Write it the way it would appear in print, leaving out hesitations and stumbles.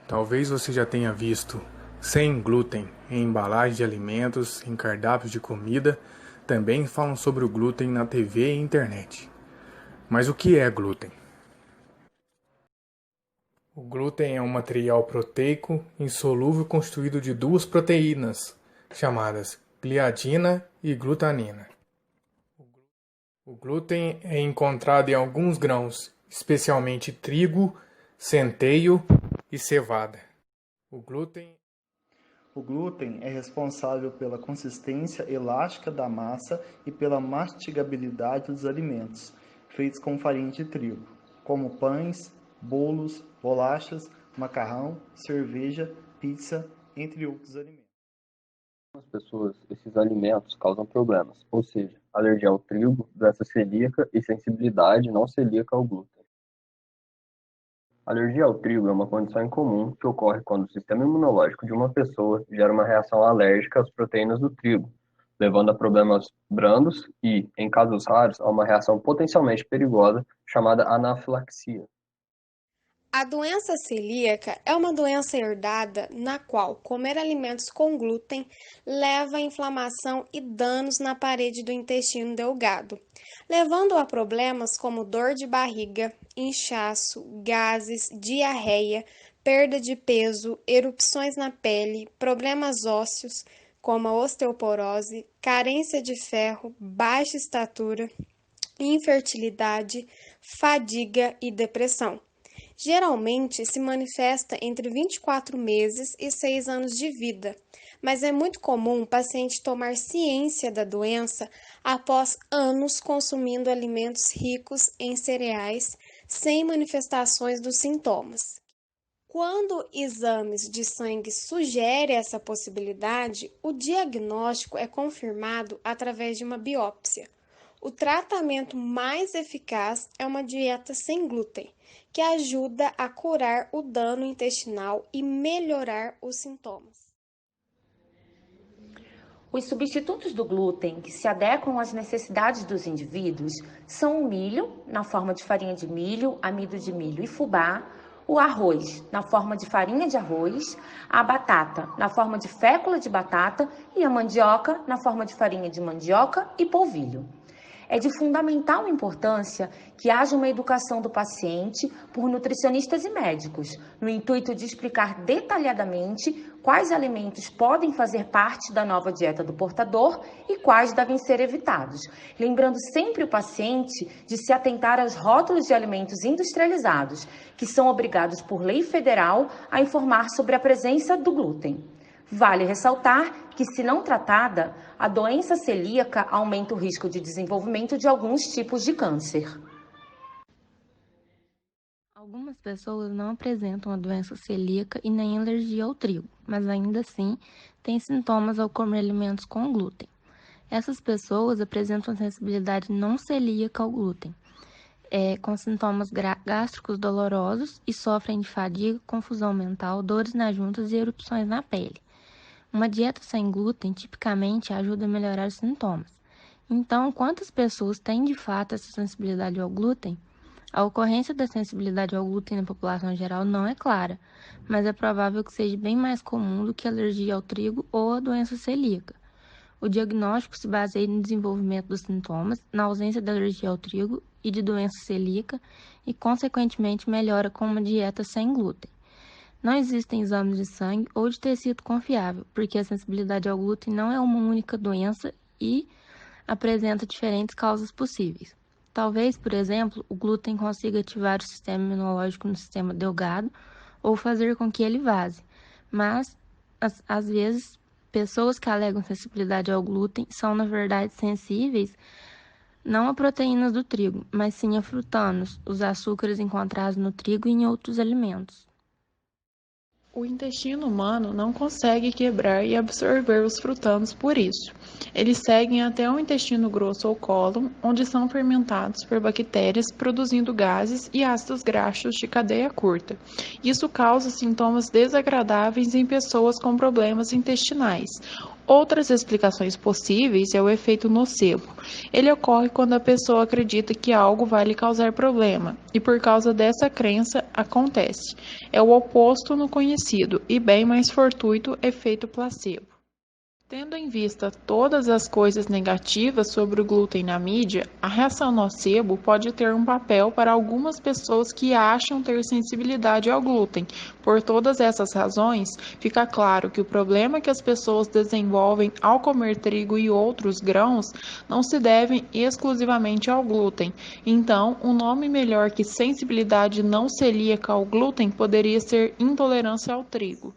Talvez você já tenha visto sem glúten em embalagens de alimentos, em cardápios de comida, também falam sobre o glúten na TV e internet. Mas o que é glúten? O glúten é um material proteico insolúvel constituído de duas proteínas, chamadas gliadina e glutamina. O glúten é encontrado em alguns grãos, especialmente trigo, centeio e cevada. O glúten é responsável pela consistência elástica da massa e pela mastigabilidade dos alimentos, feitos com farinha de trigo, como pães, bolos, bolachas, macarrão, cerveja, pizza, entre outros alimentos. Para algumas pessoas, esses alimentos causam problemas, ou seja, alergia ao trigo, doença celíaca e sensibilidade não celíaca ao glúten. A alergia ao trigo é uma condição incomum que ocorre quando o sistema imunológico de uma pessoa gera uma reação alérgica às proteínas do trigo, levando a problemas brandos e, em casos raros, a uma reação potencialmente perigosa chamada anafilaxia. A doença celíaca é uma doença herdada na qual comer alimentos com glúten leva a inflamação e danos na parede do intestino delgado, levando a problemas como dor de barriga, inchaço, gases, diarreia, perda de peso, erupções na pele, problemas ósseos, como a osteoporose, carência de ferro, baixa estatura, infertilidade, fadiga e depressão. Geralmente se manifesta entre 24 meses e 6 anos de vida, mas é muito comum o paciente tomar ciência da doença após anos consumindo alimentos ricos em cereais sem manifestações dos sintomas. Quando exames de sangue sugerem essa possibilidade, o diagnóstico é confirmado através de uma biópsia. O tratamento mais eficaz é uma dieta sem glúten, que ajuda a curar o dano intestinal e melhorar os sintomas. Os substitutos do glúten que se adequam às necessidades dos indivíduos são o milho, na forma de farinha de milho, amido de milho e fubá, o arroz, na forma de farinha de arroz, a batata, na forma de fécula de batata e a mandioca, na forma de farinha de mandioca e polvilho. É de fundamental importância que haja uma educação do paciente por nutricionistas e médicos, no intuito de explicar detalhadamente quais alimentos podem fazer parte da nova dieta do portador e quais devem ser evitados, lembrando sempre o paciente de se atentar aos rótulos de alimentos industrializados, que são obrigados por lei federal a informar sobre a presença do glúten. Vale ressaltar que, se não tratada, a doença celíaca aumenta o risco de desenvolvimento de alguns tipos de câncer. Algumas pessoas não apresentam a doença celíaca e nem alergia ao trigo, mas ainda assim têm sintomas ao comer alimentos com glúten. Essas pessoas apresentam sensibilidade não celíaca ao glúten, com sintomas gástricos dolorosos e sofrem de fadiga, confusão mental, dores nas juntas e erupções na pele. Uma dieta sem glúten tipicamente ajuda a melhorar os sintomas. Então, quantas pessoas têm de fato essa sensibilidade ao glúten? A ocorrência da sensibilidade ao glúten na população geral não é clara, mas é provável que seja bem mais comum do que a alergia ao trigo ou a doença celíaca. O diagnóstico se baseia no desenvolvimento dos sintomas, na ausência de alergia ao trigo e de doença celíaca e, consequentemente, melhora com uma dieta sem glúten. Não existem exames de sangue ou de tecido confiável, porque a sensibilidade ao glúten não é uma única doença e apresenta diferentes causas possíveis. Talvez, por exemplo, o glúten consiga ativar o sistema imunológico no sistema delgado ou fazer com que ele vaze, mas, às vezes, pessoas que alegam sensibilidade ao glúten são, na verdade, sensíveis não a proteínas do trigo, mas sim a frutanos, os açúcares encontrados no trigo e em outros alimentos. O intestino humano não consegue quebrar e absorver os frutanos por isso. Eles seguem até o intestino grosso ou cólon, onde são fermentados por bactérias, produzindo gases e ácidos graxos de cadeia curta. Isso causa sintomas desagradáveis em pessoas com problemas intestinais. Outras explicações possíveis é o efeito nocebo. Ele ocorre quando a pessoa acredita que algo vai lhe causar problema, e por causa dessa crença acontece. É o oposto no conhecido e bem mais fortuito efeito placebo. Tendo em vista todas as coisas negativas sobre o glúten na mídia, a reação nocebo pode ter um papel para algumas pessoas que acham ter sensibilidade ao glúten. Por todas essas razões, fica claro que o problema que as pessoas desenvolvem ao comer trigo e outros grãos não se devem exclusivamente ao glúten. Então, um nome melhor que sensibilidade não celíaca ao glúten poderia ser intolerância ao trigo.